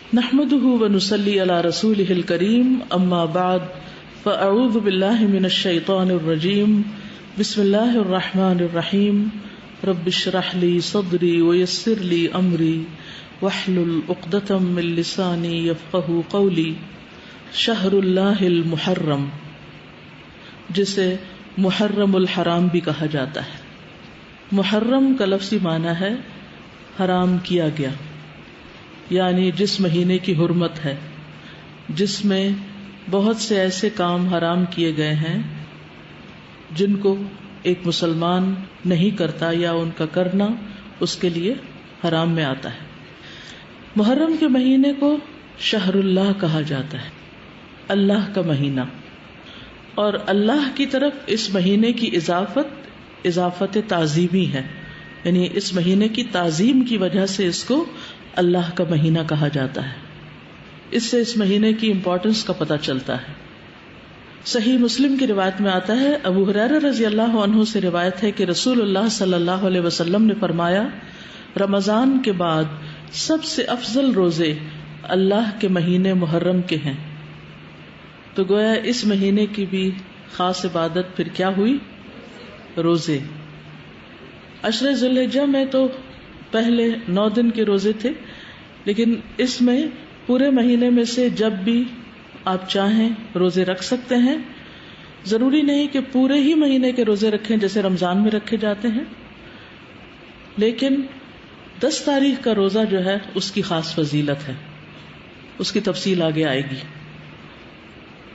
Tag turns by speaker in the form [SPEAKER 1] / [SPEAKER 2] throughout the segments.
[SPEAKER 1] نحمده ونصلي على رسوله الكريم اما بعد فاعوذ بالله من الشيطان الرجيم بسم الله الرحمن الرحيم رب اشرح لي صدري ويسر لي امري واحلل عقدة من لساني يفقهوا قولي شهر الله المحرم، جسے محرم الحرام بھی کہا جاتا ہے۔ محرم کا لفظی معنی ہے حرام کیا گیا، یعنی جس مہینے کی حرمت ہے، جس میں بہت سے ایسے کام حرام کیے گئے ہیں جن کو ایک مسلمان نہیں کرتا یا ان کا کرنا اس کے لیے حرام میں آتا ہے۔ محرم کے مہینے کو شہر اللہ کہا جاتا ہے، اللہ کا مہینہ، اور اللہ کی طرف اس مہینے کی اضافت تعظیمی ہے، یعنی اس مہینے کی تعظیم کی وجہ سے اس کو اللہ کا مہینہ کہا جاتا ہے۔ اس سے اس مہینے کی امپورٹنس کا پتہ چلتا ہے۔ صحیح مسلم کی روایت میں آتا ہے، ابو ہریرہ رضی اللہ عنہ سے روایت ہے کہ رسول اللہ صلی اللہ علیہ وسلم نے فرمایا، رمضان کے بعد سب سے افضل روزے اللہ کے مہینے محرم کے ہیں۔ تو گویا اس مہینے کی بھی خاص عبادت پھر کیا ہوئی؟ روزے۔ عشر ذی الحجہ میں تو پہلے 9 دن کے روزے تھے، لیکن اس میں پورے مہینے میں سے جب بھی آپ چاہیں روزے رکھ سکتے ہیں۔ ضروری نہیں کہ پورے ہی مہینے کے روزے رکھیں جیسے رمضان میں رکھے جاتے ہیں، لیکن 10 تاریخ کا روزہ جو ہے اس کی خاص فضیلت ہے، اس کی تفصیل آگے آئے گی۔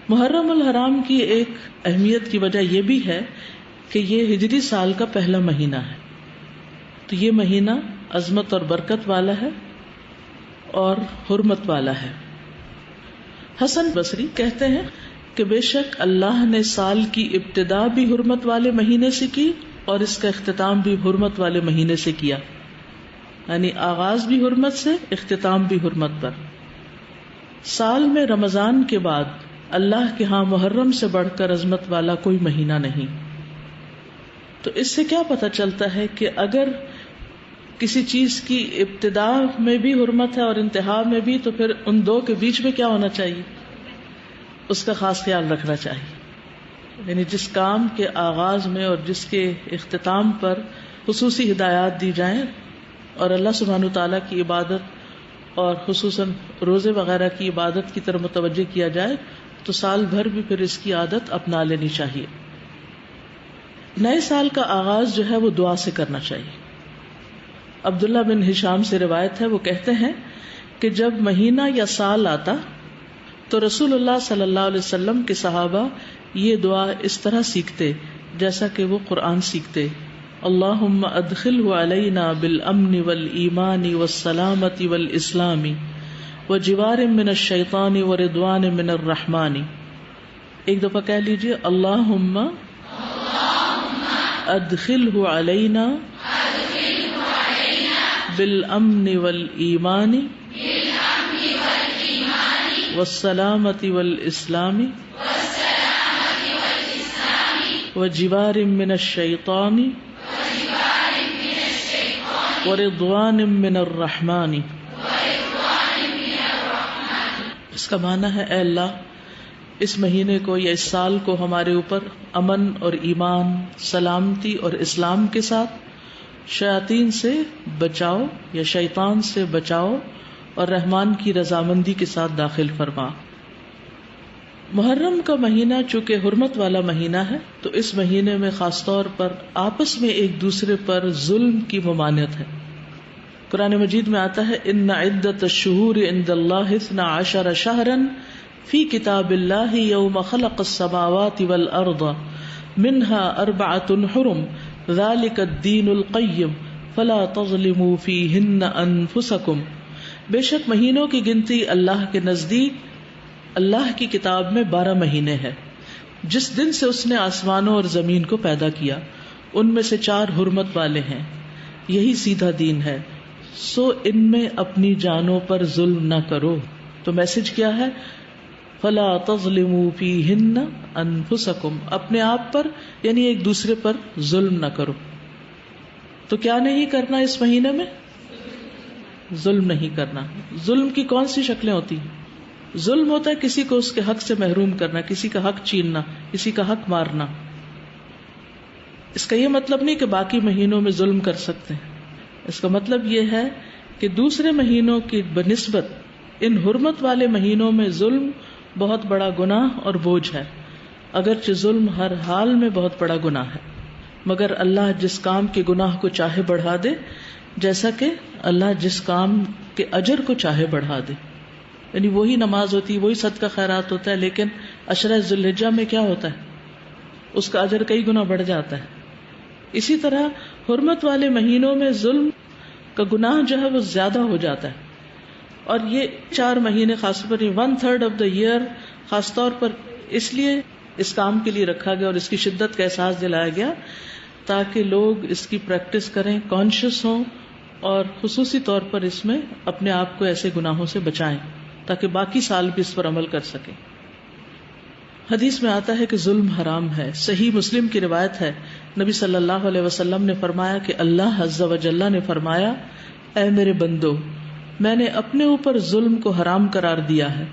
[SPEAKER 1] محرم الحرام کی ایک اہمیت کی وجہ یہ بھی ہے کہ یہ ہجری سال کا پہلا مہینہ ہے، تو یہ مہینہ عظمت اور برکت والا ہے اور حرمت والا ہے۔ حسن بصری کہتے ہیں کہ بے شک اللہ نے سال کی ابتدا بھی حرمت والے مہینے سے کی اور اس کا اختتام بھی حرمت والے مہینے سے کیا، یعنی آغاز بھی حرمت سے، اختتام بھی حرمت پر۔ سال میں رمضان کے بعد اللہ کے ہاں محرم سے بڑھ کر عظمت والا کوئی مہینہ نہیں۔ تو اس سے کیا پتہ چلتا ہے کہ اگر کسی چیز کی ابتدا میں بھی حرمت ہے اور انتہا میں بھی، تو پھر ان دو کے بیچ میں کیا ہونا چاہیے؟ اس کا خاص خیال رکھنا چاہیے، یعنی جس کام کے آغاز میں اور جس کے اختتام پر خصوصی ہدایات دی جائیں اور اللہ سبحانہ وتعالیٰ کی عبادت اور خصوصاً روزے وغیرہ کی عبادت کی طرف متوجہ کیا جائے تو سال بھر بھی پھر اس کی عادت اپنا لینی چاہیے۔ نئے سال کا آغاز جو ہے وہ دعا سے کرنا چاہیے۔ عبداللہ بن ہشام سے روایت ہے، وہ کہتے ہیں کہ جب مہینہ یا سال آتا تو رسول اللہ صلی اللہ علیہ وسلم کے صحابہ یہ دعا اس طرح سیکھتے جیسا کہ وہ قرآن سیکھتے، اللہم ادخلہ علینا بالامن والایمان والسلامت والاسلام وجوار من الشیطان ورضوان من الرحمن۔ ایک دفعہ کہہ لیجئے، اللہم ادخلہ علینا بالامن والایمان والسلامت والاسلام وجوار من الشیطان ورضوان من الرحمن۔ اس کا معنی ہے، اے اللہ اس مہینے کو یا اس سال کو ہمارے اوپر امن اور ایمان، سلامتی اور اسلام کے ساتھ، شیاطین سے بچاؤ یا شیطان سے بچاؤ اور رحمان کی رضامندی کے ساتھ داخل فرما۔ محرم کا مہینہ چونکہ حرمت والا مہینہ ہے تو اس مہینے میں خاص طور پر آپس میں ایک دوسرے پر ظلم کی ممانعت ہے۔ قرآن مجید میں آتا ہے، ان عدۃ الشہور عند اللہ 12 شہرا فی کتاب اللہ یوم خلق السماوات والارض منها 4 حرم ذلك الدین القیم فلا تظلموا فیہن انفسکم۔ بے شک مہینوں کی گنتی اللہ کے نزدیک اللہ کی کتاب میں 12 مہینے ہیں، جس دن سے اس نے آسمانوں اور زمین کو پیدا کیا، ان میں سے 4 حرمت والے ہیں، یہی سیدھا دین ہے، سو ان میں اپنی جانوں پر ظلم نہ کرو۔ تو میسج کیا ہے؟ فلا تظلموا فیہن انفسکم، اپنے آپ پر یعنی ایک دوسرے پر ظلم نہ کرو۔ تو کیا نہیں کرنا اس مہینے میں؟ ظلم نہیں کرنا. ظلم کی کون سی شکلیں ہوتی ہیں؟ ظلم ہوتا ہے کسی کو اس کے حق سے محروم کرنا، کسی کا حق چھیننا، کسی کا حق مارنا. اس کا یہ مطلب نہیں کہ باقی مہینوں میں ظلم کر سکتے ہیں. اس کا مطلب یہ ہے کہ دوسرے مہینوں کی بنسبت ان حرمت والے مہینوں میں ظلم بہت بڑا گناہ اور بوجھ ہے. اگرچہ ظلم ہر حال میں بہت بڑا گناہ ہے، مگر اللہ جس کام کے گناہ کو چاہے بڑھا دے، جیسا کہ اللہ جس کام کے اجر کو چاہے بڑھا دے. یعنی وہی نماز ہوتی ہے، وہی صدقہ خیرات ہوتا ہے، لیکن عشرہ ذی الحجہ میں کیا ہوتا ہے؟ اس کا اجر کئی گنا بڑھ جاتا ہے. اسی طرح حرمت والے مہینوں میں ظلم کا گناہ جو ہے وہ زیادہ ہو جاتا ہے. اور یہ 4 مہینے خاص طور پر 1/3 آف دا ایئر خاص طور پر اس لیے اس کام کے لیے رکھا گیا اور اس کی شدت کا احساس دلایا گیا تاکہ لوگ اس کی پریکٹس کریں، کانشیس ہوں، اور خصوصی طور پر اس میں اپنے آپ کو ایسے گناہوں سے بچائیں تاکہ باقی سال بھی اس پر عمل کر سکیں. حدیث میں آتا ہے کہ ظلم حرام ہے. صحیح مسلم کی روایت ہے، نبی صلی اللہ علیہ وسلم نے فرمایا کہ اللہ عز و جل نے فرمایا، اے میرے بندو، میں نے اپنے اوپر ظلم کو حرام قرار دیا ہے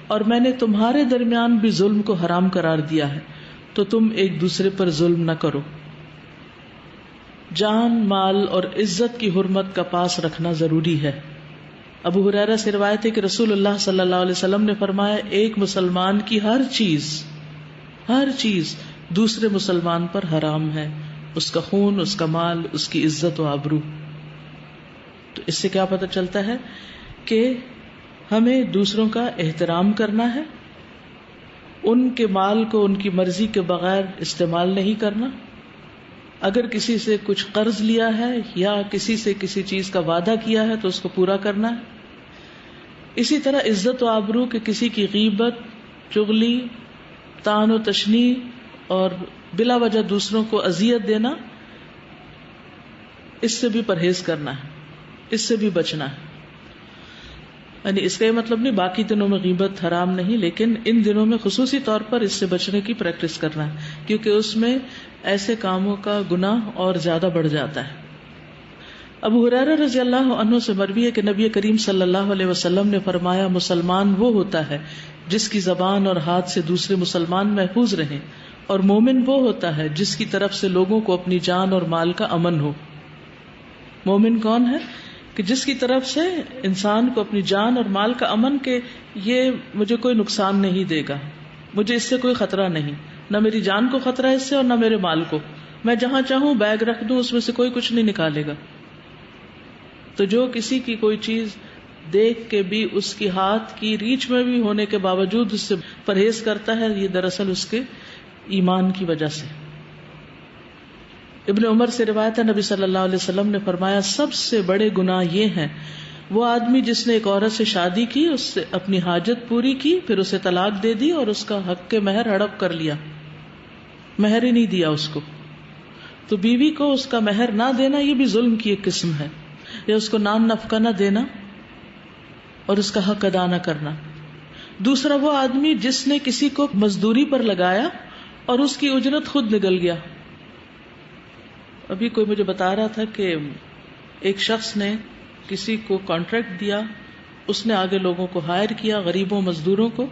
[SPEAKER 1] اور میں نے تمہارے درمیان بھی ظلم کو حرام قرار دیا ہے، تو تم ایک دوسرے پر ظلم نہ کرو. جان، مال اور عزت کی حرمت کا پاس رکھنا ضروری ہے. ابو ہریرہ سے روایت ہے کہ رسول اللہ صلی اللہ علیہ وسلم نے فرمایا، ایک مسلمان کی ہر چیز دوسرے مسلمان پر حرام ہے، اس کا خون، اس کا مال، اس کی عزت و آبرو. تو اس سے کیا پتہ چلتا ہے کہ ہمیں دوسروں کا احترام کرنا ہے، ان کے مال کو ان کی مرضی کے بغیر استعمال نہیں کرنا. اگر کسی سے کچھ قرض لیا ہے یا کسی سے کسی چیز کا وعدہ کیا ہے تو اس کو پورا کرنا ہے. اسی طرح عزت و آبرو کے کسی کی غیبت، چغلی، طعن و تشنیع اور بلا وجہ دوسروں کو اذیت دینا، اس سے بھی پرہیز کرنا ہے، اس سے بھی بچنا ہے. یعنی اس کا یہ مطلب نہیں باقی دنوں میں غیبت حرام نہیں، لیکن ان دنوں میں خصوصی طور پر اس سے بچنے کی پریکٹس کرنا ہے، کیونکہ اس میں ایسے کاموں کا گناہ اور زیادہ بڑھ جاتا ہے. ابو ہریرہ رضی اللہ عنہ سے مروی ہے کہ نبی کریم صلی اللہ علیہ وسلم نے فرمایا، مسلمان وہ ہوتا ہے جس کی زبان اور ہاتھ سے دوسرے مسلمان محفوظ رہیں، اور مومن وہ ہوتا ہے جس کی طرف سے لوگوں کو اپنی جان اور مال کا امن ہو. مومن کون ہے؟ کہ جس کی طرف سے انسان کو اپنی جان اور مال کا امن، کہ یہ مجھے کوئی نقصان نہیں دے گا، مجھے اس سے کوئی خطرہ نہیں، نہ میری جان کو خطرہ ہے اس سے اور نہ میرے مال کو، میں جہاں چاہوں بیگ رکھ دوں اس میں سے کوئی کچھ نہیں نکالے گا. تو جو کسی کی کوئی چیز دیکھ کے بھی اس کی ہاتھ کی ریچ میں بھی ہونے کے باوجود اس سے پرہیز کرتا ہے، یہ دراصل اس کے ایمان کی وجہ سے. ابن عمر سے روایت ہے، نبی صلی اللہ علیہ وسلم نے فرمایا، سب سے بڑے گناہ یہ ہیں، وہ آدمی جس نے ایک عورت سے شادی کی، اس سے اپنی حاجت پوری کی، پھر اسے طلاق دے دی اور اس کا حق کے مہر ہڑپ کر لیا، مہر ہی نہیں دیا اس کو. تو بیوی کو اس کا مہر نہ دینا یہ بھی ظلم کی ایک قسم ہے، یا اس کو نان نفقہ نہ دینا اور اس کا حق ادا نہ کرنا. دوسرا وہ آدمی جس نے کسی کو مزدوری پر لگایا اور اس کی اجرت خود نگل گیا. ابھی کوئی مجھے بتا رہا تھا کہ ایک شخص نے کسی کو کانٹریکٹ دیا، اس نے آگے لوگوں کو ہائر کیا، غریبوں مزدوروں کو،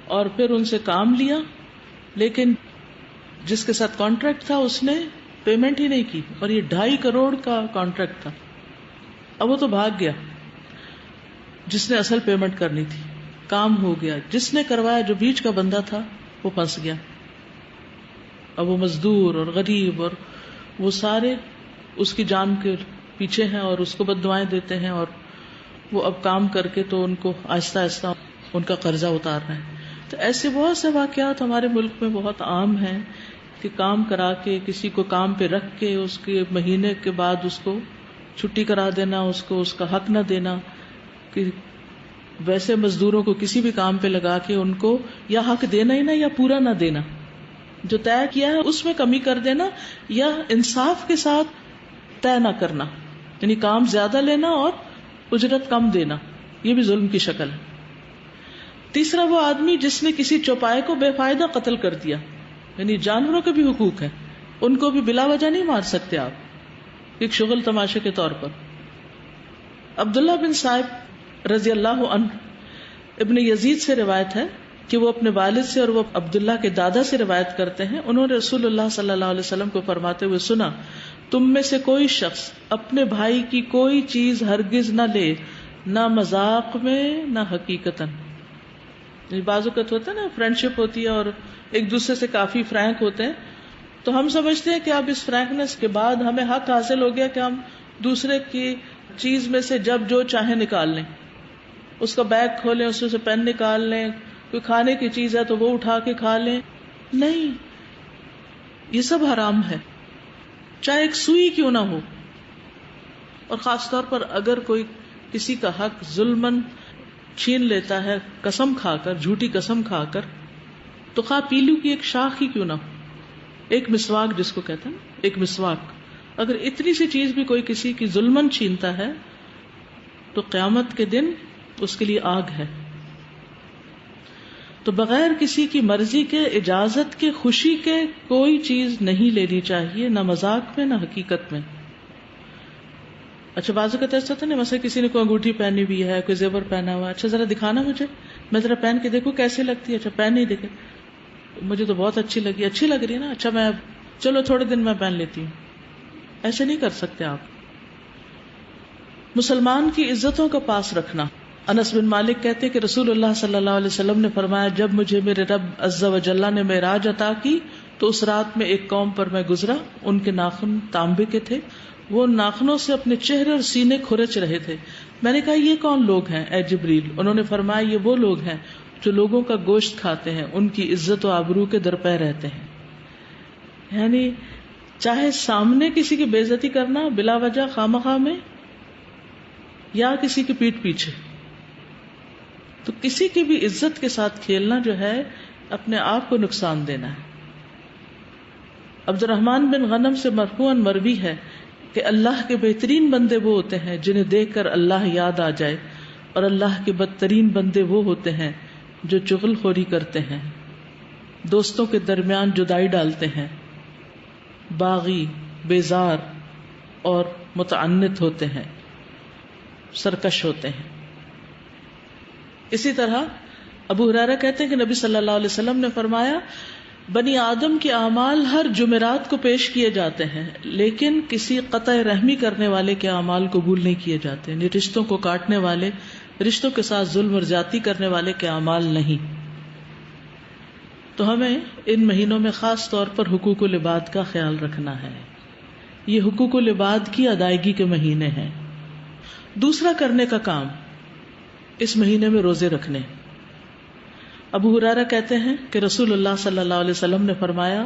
[SPEAKER 1] اور پھر ان سے کام لیا، لیکن جس کے ساتھ کانٹریکٹ تھا اس نے پیمنٹ ہی نہیں کی، اور یہ 2.5 کروڑ کا کانٹریکٹ تھا. اب وہ تو بھاگ گیا جس نے اصل پیمنٹ کرنی تھی، کام ہو گیا، جس نے کروایا جو بیچ کا بندہ تھا وہ پھنس گیا. اب وہ مزدور اور غریب اور وہ سارے اس کی جان کے پیچھے ہیں اور اس کو بد دعائیں دیتے ہیں، اور وہ اب کام کر کے تو ان کو آہستہ آہستہ ان کا قرضہ اتار رہے ہیں. تو ایسے بہت سے واقعات ہمارے ملک میں بہت عام ہیں کہ کام کرا کے کسی کو کام پہ رکھ کے اس کے مہینے کے بعد اس کو چھٹی کرا دینا، اس کو اس کا حق نہ دینا. کہ ویسے مزدوروں کو کسی بھی کام پہ لگا کے ان کو یا حق دینا ہی نہ یا پورا نہ دینا، جو طے کیا ہے اس میں کمی کر دینا، یا انصاف کے ساتھ طے نہ کرنا، یعنی کام زیادہ لینا اور اجرت کم دینا، یہ بھی ظلم کی شکل ہے. تیسرا وہ آدمی جس نے کسی چوپائے کو بے فائدہ قتل کر دیا، یعنی جانوروں کے بھی حقوق ہیں، ان کو بھی بلا وجہ نہیں مار سکتے آپ، ایک شغل تماشے کے طور پر. عبداللہ بن صائب رضی اللہ عنہ ابن یزید سے روایت ہے کہ وہ اپنے والد سے اور وہ عبداللہ کے دادا سے روایت کرتے ہیں، انہوں نے رسول اللہ صلی اللہ علیہ وسلم کو فرماتے ہوئے سنا، تم میں سے کوئی شخص اپنے بھائی کی کوئی چیز ہرگز نہ لے، نہ مذاق میں نہ حقیقتاً. بعض اوقات ہوتا ہے نا، فرینڈ شپ ہوتی ہے اور ایک دوسرے سے کافی فرینک ہوتے ہیں، تو ہم سمجھتے ہیں کہ اب اس فرینکنس کے بعد ہمیں حق حاصل ہو گیا کہ ہم دوسرے کی چیز میں سے جب جو چاہیں نکال لیں، اس کا بیگ کھولیں، اس میں سے پین نکال لیں، کوئی کھانے کی چیز ہے تو وہ اٹھا کے کھا لیں. نہیں، یہ سب حرام ہے، چاہے ایک سوئی کیوں نہ ہو. اور خاص طور پر اگر کوئی کسی کا حق ظلمن چھین لیتا ہے قسم کھا کر، جھوٹی قسم کھا کر، تو خواہ پیلو کی ایک شاخ ہی کیوں نہ ہو، ایک مسواک جس کو کہتے ہیں، ایک مسواک، اگر اتنی سی چیز بھی کوئی کسی کی ظلمن چھینتا ہے تو قیامت کے دن اس کے لیے آگ ہے. تو بغیر کسی کی مرضی کے، اجازت کے، خوشی کے کوئی چیز نہیں لینی چاہیے، نہ مذاق میں نہ حقیقت میں. اچھا بعض اوقات ایسا ہوتا ہے نا، مثلا کسی نے کوئی انگوٹھی پہنی ہوئی ہے، کوئی زیور پہنا ہوا ہے، اچھا ذرا دکھانا مجھے، میں ذرا پہن کے دیکھوں کیسے لگتی ہے. اچھا پہن نہیں دیکھے، مجھے تو بہت اچھی لگی، اچھی لگ رہی ہے نا، اچھا میں چلو تھوڑے دن میں پہن لیتی ہوں. ایسے نہیں کر سکتے آپ. مسلمان کی عزتوں کا پاس رکھنا. انس بن مالک کہتے کہ رسول اللہ صلی اللہ علیہ وسلم نے فرمایا، جب مجھے میرے رب عز و جل نے معراج عطا کی تو اس رات میں ایک قوم پر میں گزرا، ان کے ناخن تانبے کے تھے، وہ ناخنوں سے اپنے چہرے اور سینے کھرچ رہے تھے. میں نے کہا یہ کون لوگ ہیں اے جبریل؟ انہوں نے فرمایا یہ وہ لوگ ہیں جو لوگوں کا گوشت کھاتے ہیں، ان کی عزت و آبرو کے درپے رہتے ہیں. یعنی چاہے سامنے کسی کی بے عزتی کرنا بلا وجہ خواہ میں یا کسی کی پیٹھ پیچھے، تو کسی کی بھی عزت کے ساتھ کھیلنا جو ہے اپنے آپ کو نقصان دینا ہے. عبد الرحمن بن غنم سے مرفوعاً مروی ہے کہ اللہ کے بہترین بندے وہ ہوتے ہیں جنہیں دیکھ کر اللہ یاد آ جائے، اور اللہ کے بدترین بندے وہ ہوتے ہیں جو چغل خوری کرتے ہیں، دوستوں کے درمیان جدائی ڈالتے ہیں، باغی، بیزار اور متعنت ہوتے ہیں، سرکش ہوتے ہیں. اسی طرح ابو ہریرہ کہتے ہیں کہ نبی صلی اللہ علیہ وسلم نے فرمایا، بنی آدم کے اعمال ہر جمعرات کو پیش کیے جاتے ہیں، لیکن کسی قطع رحمی کرنے والے کے اعمال قبول نہیں کیے جاتے، یعنی رشتوں کو کاٹنے والے، رشتوں کے ساتھ ظلم اور زیادتی کرنے والے کے اعمال نہیں. تو ہمیں ان مہینوں میں خاص طور پر حقوق العباد کا خیال رکھنا ہے. یہ حقوق العباد کی ادائیگی کے مہینے ہیں. دوسرا کرنے کا کام اس مہینے میں روزے رکھنے. ابو ہریرہ کہتے ہیں کہ رسول اللہ صلی اللہ علیہ وسلم نے فرمایا،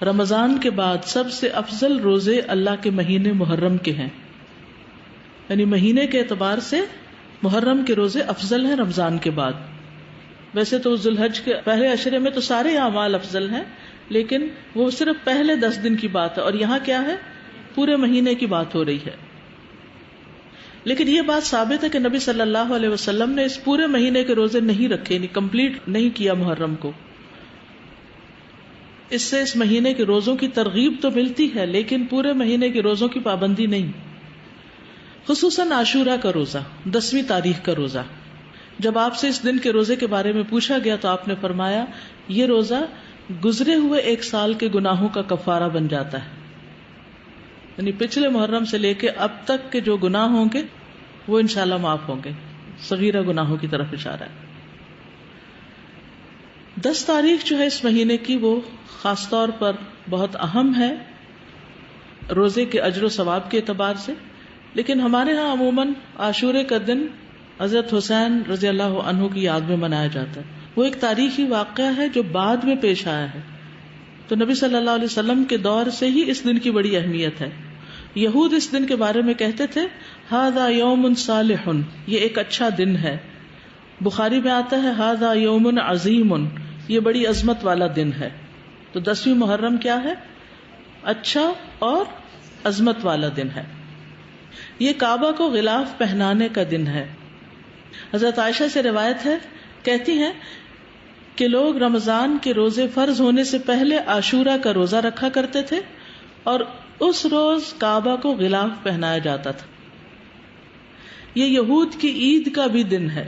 [SPEAKER 1] رمضان کے بعد سب سے افضل روزے اللہ کے مہینے محرم کے ہیں. یعنی مہینے کے اعتبار سے محرم کے روزے افضل ہیں رمضان کے بعد. ویسے تو ذوالحج کے پہلے عشرے میں تو سارے اعمال افضل ہیں، لیکن وہ صرف پہلے 10 دن کی بات ہے، اور یہاں کیا ہے، پورے مہینے کی بات ہو رہی ہے. لیکن یہ بات ثابت ہے کہ نبی صلی اللہ علیہ وسلم نے اس پورے مہینے کے روزے نہیں رکھے، یعنی کمپلیٹ نہیں کیا محرم کو. اس سے اس مہینے کے روزوں کی ترغیب تو ملتی ہے، لیکن پورے مہینے کے روزوں کی پابندی نہیں. خصوصاً عاشورہ کا روزہ، 10ویں تاریخ کا روزہ. جب آپ سے اس دن کے روزے کے بارے میں پوچھا گیا تو آپ نے فرمایا، یہ روزہ گزرے ہوئے 1 سال کے گناہوں کا کفارہ بن جاتا ہے. یعنی پچھلے محرم سے لے کے اب تک کے جو گناہ ہوں گے وہ انشاءاللہ معاف ہوں گے. صغیرہ گناہوں کی طرف اشارہ ہے. 10 تاریخ جو ہے اس مہینے کی، وہ خاص طور پر بہت اہم ہے روزے کے اجر و ثواب کے اعتبار سے. لیکن ہمارے ہاں عموماً عاشورے کا دن حضرت حسین رضی اللہ عنہ کی یاد میں منایا جاتا ہے. وہ ایک تاریخی واقعہ ہے جو بعد میں پیش آیا ہے. تو نبی صلی اللہ علیہ وسلم کے دور سے ہی اس دن کی بڑی اہمیت ہے. یہود اس دن کے بارے میں کہتے تھے، ھذا یوم صالح، یہ ایک اچھا دن ہے. بخاری میں آتا ہے ھذا یوم عظیم، یہ بڑی عظمت والا دن ہے. تو 10ویں محرم کیا ہے؟ اچھا اور عظمت والا دن ہے. یہ کعبہ کو غلاف پہنانے کا دن ہے. حضرت عائشہ سے روایت ہے، کہتی ہیں کہ لوگ رمضان کے روزے فرض ہونے سے پہلے عاشورہ کا روزہ رکھا کرتے تھے، اور اس روز کعبہ کو غلاف پہنایا جاتا تھا. یہ یہود کی عید کا بھی دن ہے.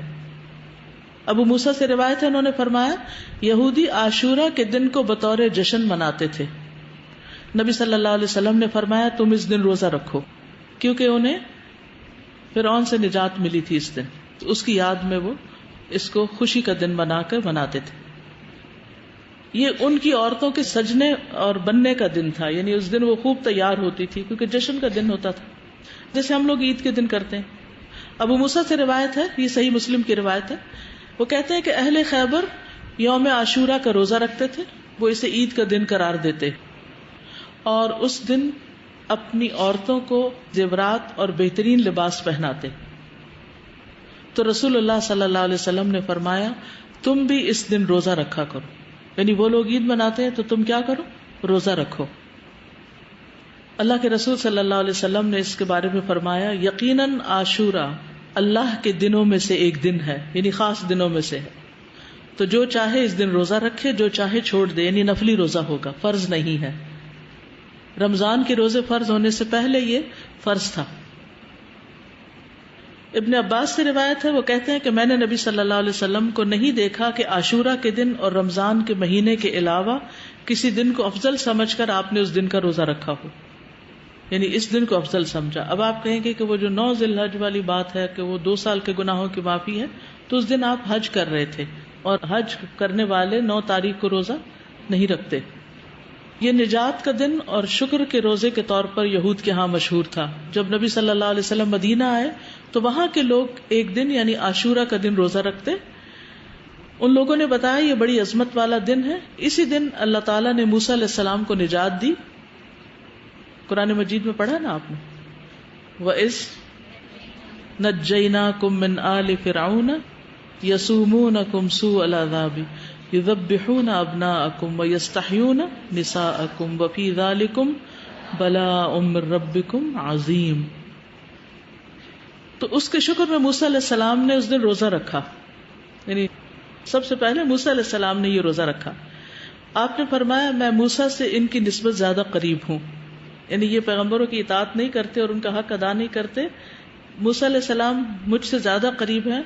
[SPEAKER 1] ابو موسیٰ سے روایت ہے، انہوں نے فرمایا یہودی عاشورہ کے دن کو بطور جشن مناتے تھے. نبی صلی اللہ علیہ وسلم نے فرمایا تم اس دن روزہ رکھو، کیونکہ انہیں فرعون سے نجات ملی تھی اس دن، تو اس کی یاد میں وہ اس کو خوشی کا دن بنا کر مناتے تھے. یہ ان کی عورتوں کے سجنے اور بننے کا دن تھا، یعنی اس دن وہ خوب تیار ہوتی تھی کیونکہ جشن کا دن ہوتا تھا، جیسے ہم لوگ عید کے دن کرتے ہیں. ابو موسیٰ سے روایت ہے، یہ صحیح مسلم کی روایت ہے، وہ کہتے ہیں کہ اہل خیبر یوم عاشورہ کا روزہ رکھتے تھے، وہ اسے عید کا دن قرار دیتے اور اس دن اپنی عورتوں کو زیورات اور بہترین لباس پہناتے. تو رسول اللہ صلی اللہ علیہ وسلم نے فرمایا تم بھی اس دن روزہ رکھا کرو، یعنی وہ لوگ عید مناتے ہیں تو تم کیا کرو، روزہ رکھو. اللہ کے رسول صلی اللہ علیہ وسلم نے اس کے بارے میں فرمایا یقیناً عاشورہ اللہ کے دنوں میں سے ایک دن ہے، یعنی خاص دنوں میں سے ہے، تو جو چاہے اس دن روزہ رکھے، جو چاہے چھوڑ دے، یعنی نفلی روزہ ہوگا، فرض نہیں ہے. رمضان کے روزے فرض ہونے سے پہلے یہ فرض تھا. ابن عباس سے روایت ہے، وہ کہتے ہیں کہ میں نے نبی صلی اللہ علیہ وسلم کو نہیں دیکھا کہ عاشورہ کے دن اور رمضان کے مہینے کے علاوہ کسی دن کو افضل سمجھ کر آپ نے اس دن کا روزہ رکھا ہو، یعنی اس دن کو افضل سمجھا. اب آپ کہیں گے کہ وہ جو 9 ذی الحج والی بات ہے کہ وہ 2 سال کے گناہوں کی معافی ہے، تو اس دن آپ حج کر رہے تھے اور حج کرنے والے 9 تاریخ کو روزہ نہیں رکھتے. یہ نجات کا دن اور شکر کے روزے کے طور پر یہود کے ہاں مشہور تھا. جب نبی صلی اللہ علیہ وسلم مدینہ آئے تو وہاں کے لوگ ایک دن یعنی عاشورہ کا دن روزہ رکھتے. ان لوگوں نے بتایا یہ بڑی عظمت والا دن ہے، اسی دن اللہ تعالیٰ نے موسیٰ علیہ السلام کو نجات دی. قرآن مجید میں پڑھا نا آپ نے، وَإِذْ نَجَّيْنَاكُم مِّنْ آلِ فِرْعَوْنَ يَسُومُونَكُمْ سُوءَ الْعَذَابِ يُذَبِّحُونَ أَبْنَاءَكُمْ وَيَسْتَحْيُونَ نِسَاءَكُمْ وَفِي ذَلِكُمْ بَلَاءٌ مِّن رَّبِّكُمْ عَظِيمٌ. تو اس کے شکر میں موسیٰ علیہ السلام نے اس دن روزہ رکھا، یعنی سب سے پہلے موسیٰ علیہ السلام نے یہ روزہ رکھا. آپ نے فرمایا میں موسیٰ سے ان کی نسبت زیادہ قریب ہوں، یعنی یہ پیغمبروں کی اطاعت نہیں کرتے اور ان کا حق ادا نہیں کرتے، موسیٰ علیہ السلام مجھ سے زیادہ قریب ہیں.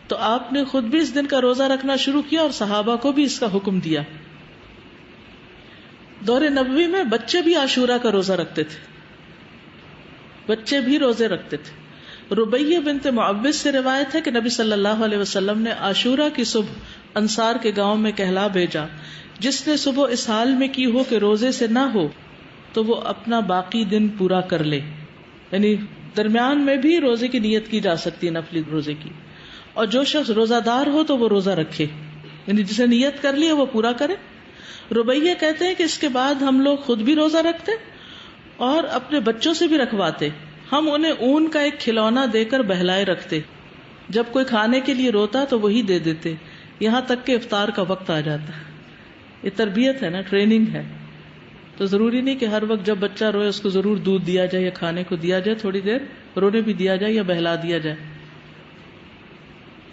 [SPEAKER 1] تو آپ نے خود بھی اس دن کا روزہ رکھنا شروع کیا اور صحابہ کو بھی اس کا حکم دیا. دور نبوی میں بچے بھی عاشورہ کا روزہ رکھتے تھے، بچے بھی روزے رکھتے تھے. ربیہ بنت معوذ سے روایت ہے کہ نبی صلی اللہ علیہ وسلم نے عاشورہ کی صبح انصار کے گاؤں میں کہلا بھیجا جس نے صبح اس حال میں کی ہو کہ روزے سے نہ ہو تو وہ اپنا باقی دن پورا کر لے. یعنی درمیان میں بھی روزے کی نیت کی جا سکتی ہے، نفلی روزے کی. اور جو شخص روزہ دار ہو تو وہ روزہ رکھے، یعنی جسے نیت کر لی ہے وہ پورا کرے. ربیہ کہتے ہیں کہ اس کے بعد ہم لوگ خود بھی روزہ رکھتے اور اپنے بچوں سے بھی رکھواتے. ہم انہیں اون کا ایک کھلونا دے کر بہلائے رکھتے، جب کوئی کھانے کے لیے روتا تو وہی دے دیتے، یہاں تک کہ افطار کا وقت آ جاتا. یہ تربیت ہے نا، ٹریننگ ہے. تو ضروری نہیں کہ ہر وقت جب بچہ روئے اس کو ضرور دودھ دیا جائے یا کھانے کو دیا جائے، تھوڑی دیر رونے بھی دیا جائے یا بہلا دیا جائے.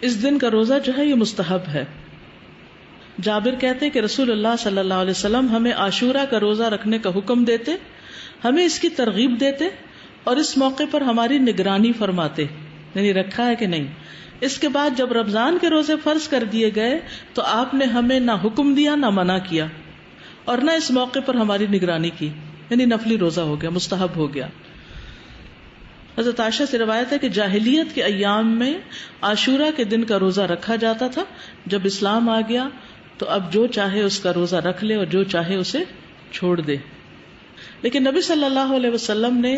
[SPEAKER 1] اس دن کا روزہ جو ہے یہ مستحب ہے. جابر کہتے کہ رسول اللہ صلی اللہ علیہ وسلم ہمیں عاشورہ کا روزہ رکھنے کا حکم دیتے، ہمیں اس کی ترغیب دیتے اور اس موقع پر ہماری نگرانی فرماتے، یعنی رکھا ہے کہ نہیں. اس کے بعد جب رمضان کے روزے فرض کر دیے گئے تو آپ نے ہمیں نہ حکم دیا نہ منع کیا اور نہ اس موقع پر ہماری نگرانی کی، یعنی نفلی روزہ ہو گیا، مستحب ہو گیا. حضرت عائشہ سے روایت ہے کہ جاہلیت کے ایام میں عاشورہ کے دن کا روزہ رکھا جاتا تھا. جب اسلام آ گیا تو اب جو چاہے اس کا روزہ رکھ لے اور جو چاہے اسے چھوڑ دے. لیکن نبی صلی اللہ علیہ وسلم نے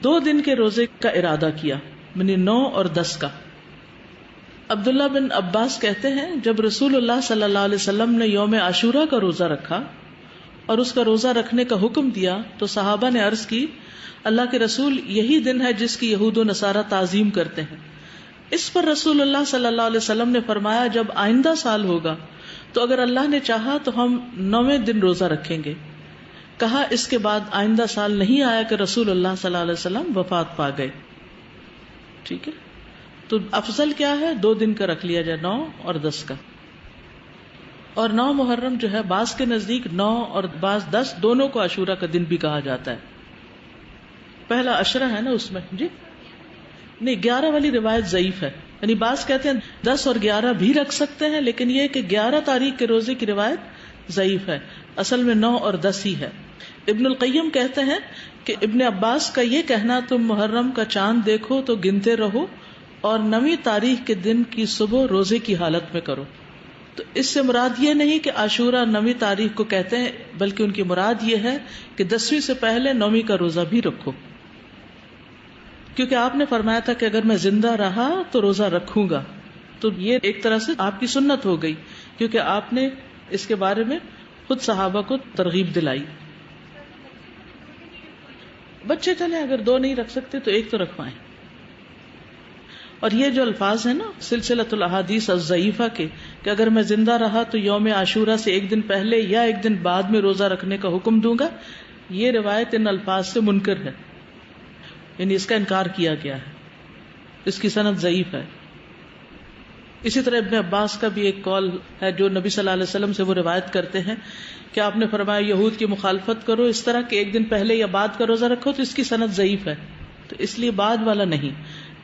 [SPEAKER 1] 2 دن کے روزے کا ارادہ کیا، یعنی 9 اور 10 کا. عبداللہ بن عباس کہتے ہیں جب رسول اللہ صلی اللہ علیہ وسلم نے یوم عاشورہ کا روزہ رکھا اور اس کا روزہ رکھنے کا حکم دیا تو صحابہ نے عرض کی اللہ کے رسول یہی دن ہے جس کی یہود و نصارہ تعظیم کرتے ہیں. اس پر رسول اللہ صلی اللہ علیہ وسلم نے فرمایا جب آئندہ سال ہوگا تو اگر اللہ نے چاہا تو ہم 9ویں دن روزہ رکھیں گے. کہا اس کے بعد آئندہ سال نہیں آیا کہ رسول اللہ صلی اللہ علیہ وسلم وفات پا گئے. ٹھیک ہے، تو افضل کیا ہے 2 دن کا رکھ لیا جائے، 9 اور 10 کا. اور 9 محرم جو ہے بعض کے نزدیک 9 اور بعض 10 دونوں کو عاشورہ کا دن بھی کہا جاتا ہے. پہلا عشرہ ہے نا اس میں. جی نہیں، 11 والی روایت ضعیف ہے. یعنی بعض کہتے ہیں 10 اور 11 بھی رکھ سکتے ہیں، لیکن یہ کہ 11 تاریخ کے روزے کی روایت ضعیف ہے. اصل میں 9 اور 10 ہی ہے. ابن القیم کہتے ہیں کہ ابن عباس کا یہ کہنا تم محرم کا چاند دیکھو تو گنتے رہو اور 9ویں تاریخ کے دن کی صبح روزے کی حالت میں کرو. تو اس سے مراد یہ نہیں کہ عاشورہ 9ویں تاریخ کو کہتے ہیں، بلکہ ان کی مراد یہ ہے کہ 10ویں سے پہلے 9ویں کا روزہ بھی رکھو، کیونکہ آپ نے فرمایا تھا کہ اگر میں زندہ رہا تو روزہ رکھوں گا. تو یہ ایک طرح سے آپ کی سنت ہو گئی، کیونکہ آپ نے اس کے بارے میں خود صحابہ کو ترغیب دلائی. بچے چلیں، اگر 2 نہیں رکھ سکتے تو 1 تو رکھوائیں. اور یہ جو الفاظ ہیں نا سلسلۃ الاحادیث الضعیفہ کے، کہ اگر میں زندہ رہا تو یوم عاشورہ سے 1 دن پہلے یا 1 دن بعد میں روزہ رکھنے کا حکم دوں گا، یہ روایت ان الفاظ سے منکر ہے، یعنی اس کا انکار کیا گیا ہے، اس کی سند ضعیف ہے. اسی طرح ابن عباس کا بھی ایک قول ہے جو نبی صلی اللہ علیہ وسلم سے وہ روایت کرتے ہیں کہ آپ نے فرمایا یہود کی مخالفت کرو اس طرح کہ 1 دن پہلے یا بعد کا روزہ رکھو، تو اس کی سند ضعیف ہے، تو اس لیے بعد والا نہیں.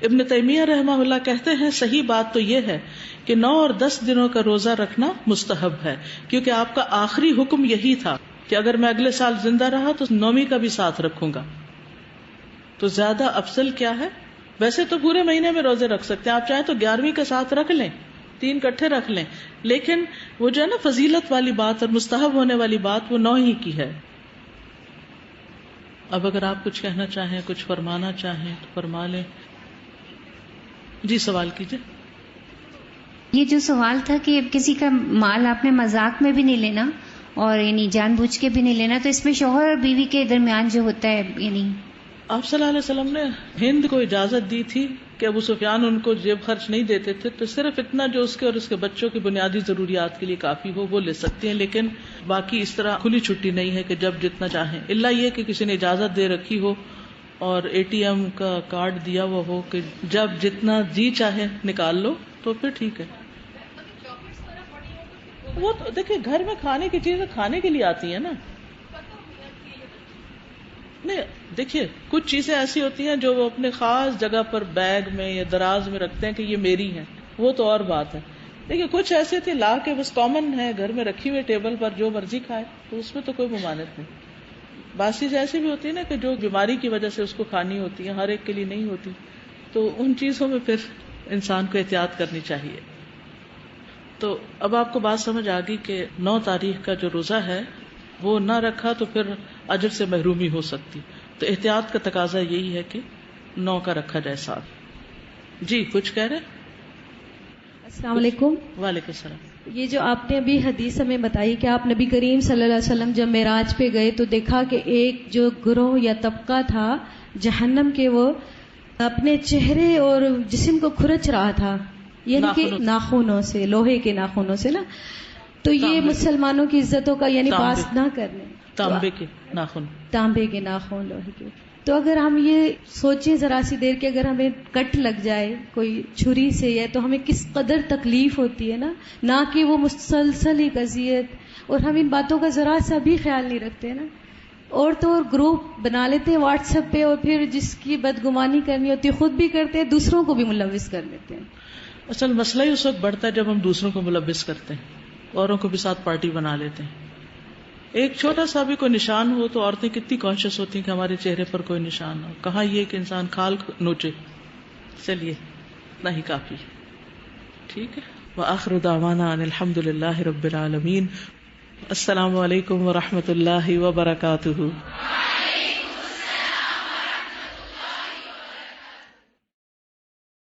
[SPEAKER 1] ابن تیمیہ رحمہ اللہ کہتے ہیں صحیح بات تو یہ ہے کہ 9 اور 10 دنوں کا روزہ رکھنا مستحب ہے، کیونکہ آپ کا آخری حکم یہی تھا کہ اگر میں اگلے سال زندہ رہا تو 9ویں کا بھی ساتھ رکھوں گا. تو زیادہ افضل کیا ہے؟ ویسے تو پورے مہینے میں روزے رکھ سکتے ہیں، آپ چاہیں تو 11ویں کا ساتھ رکھ لیں، 3 اکٹھے رکھ لیں، لیکن وہ جو ہے نا فضیلت والی بات اور مستحب ہونے والی بات وہ 9 ہی کی ہے. اب اگر آپ کچھ کہنا چاہیں، کچھ فرمانا چاہیں تو فرما لیں. جی سوال کیجئے.
[SPEAKER 2] یہ جو سوال تھا کہ کسی کا مال آپ نے مذاق میں بھی نہیں لینا اور یعنی جان بوجھ کے بھی نہیں لینا، تو اس میں شوہر اور بیوی کے درمیان جو ہوتا ہے، یعنی
[SPEAKER 1] آپ صلی اللہ علیہ وسلم نے ہند کو اجازت دی تھی کہ ابو سفیان ان کو جیب خرچ نہیں دیتے تھے، تو صرف اتنا جو اس کے اور اس کے بچوں کی بنیادی ضروریات کے لیے کافی ہو وہ لے سکتی ہیں، لیکن باقی اس طرح کھلی چھٹی نہیں ہے کہ جب جتنا چاہیں، الا یہ کہ کسی نے اجازت دے رکھی ہو اور ATM کا کارڈ دیا ہوا ہو کہ جب جتنا جی چاہے نکال لو، تو پھر ٹھیک ہے. وہ تو دیکھیں گھر میں کھانے کی چیزیں کھانے کے لیے آتی ہیں نا. نہیں دیکھیے کچھ چیزیں ایسی ہوتی ہیں جو وہ اپنے خاص جگہ پر بیگ میں یا دراز میں رکھتے ہیں کہ یہ میری ہیں، وہ تو اور بات ہے. دیکھیے کچھ ایسی تھی لا کے بس کامن ہے گھر میں رکھی ہوئی ٹیبل پر جو مرضی کھائے، تو اس میں تو کوئی ممانعت نہیں. باسی ایسی بھی ہوتی ہے نا کہ جو بیماری کی وجہ سے اس کو کھانی ہوتی ہے، ہر ایک کے لیے نہیں ہوتی، تو ان چیزوں میں پھر انسان کو احتیاط کرنی چاہیے. تو اب آپ کو بات سمجھ آ گئی کہ 9 تاریخ کا جو روزہ ہے وہ نہ رکھا تو پھر اجر سے محرومی ہو سکتی، تو احتیاط کا تقاضا یہی ہے کہ 9 کا رکھا جائے ساتھ. جی کچھ کہہ رہے؟
[SPEAKER 3] السلام علیکم.
[SPEAKER 1] وعلیکم السلام.
[SPEAKER 3] یہ جو آپ نے ابھی حدیث ہمیں بتائی کہ آپ نبی کریم صلی اللہ علیہ وسلم جب معراج پہ گئے تو دیکھا کہ ایک جو گروہ یا طبقہ تھا جہنم کے، وہ اپنے چہرے اور جسم کو کھرچ رہا تھا، یعنی کہ ناخنوں سے، لوہے کے ناخنوں سے نا، تو یہ مسلمانوں کی عزتوں کا یعنی پاس نہ کرنے،
[SPEAKER 1] تانبے کے ناخن،
[SPEAKER 3] تانبے کے ناخن، لوہے کے. تو اگر ہم یہ سوچیں ذرا سی دیر کہ اگر ہمیں کٹ لگ جائے کوئی چھری سے یا تو ہمیں کس قدر تکلیف ہوتی ہے نا، نہ کہ وہ مسلسل ایک اذیت، اور ہم ان باتوں کا ذرا سا بھی خیال نہیں رکھتے نا. اور تو اور گروپ بنا لیتے ہیں واٹس ایپ پہ، اور پھر جس کی بدگمانی کرنی ہوتی ہے خود بھی کرتے ہیں، دوسروں کو بھی ملوث کر دیتے ہیں.
[SPEAKER 1] اصل مسئلہ ہی اس وقت بڑھتا ہے جب ہم دوسروں کو ملوث کرتے ہیں، اوروں کو بھی ساتھ پارٹی بنا لیتے ہیں. ایک چھوٹا سا بھی کوئی نشان ہو تو عورتیں کتنی کانشیس ہوتی ہیں کہ ہمارے چہرے پر کوئی نشان ہو، کہاں یہ کہ انسان کھال نوچے. چلیے اتنا ہی کافی. ٹھیک ہے. وآخر دعوانا ان الحمد للہ رب العالمین. السلام علیکم ورحمۃ اللہ وبرکاتہ.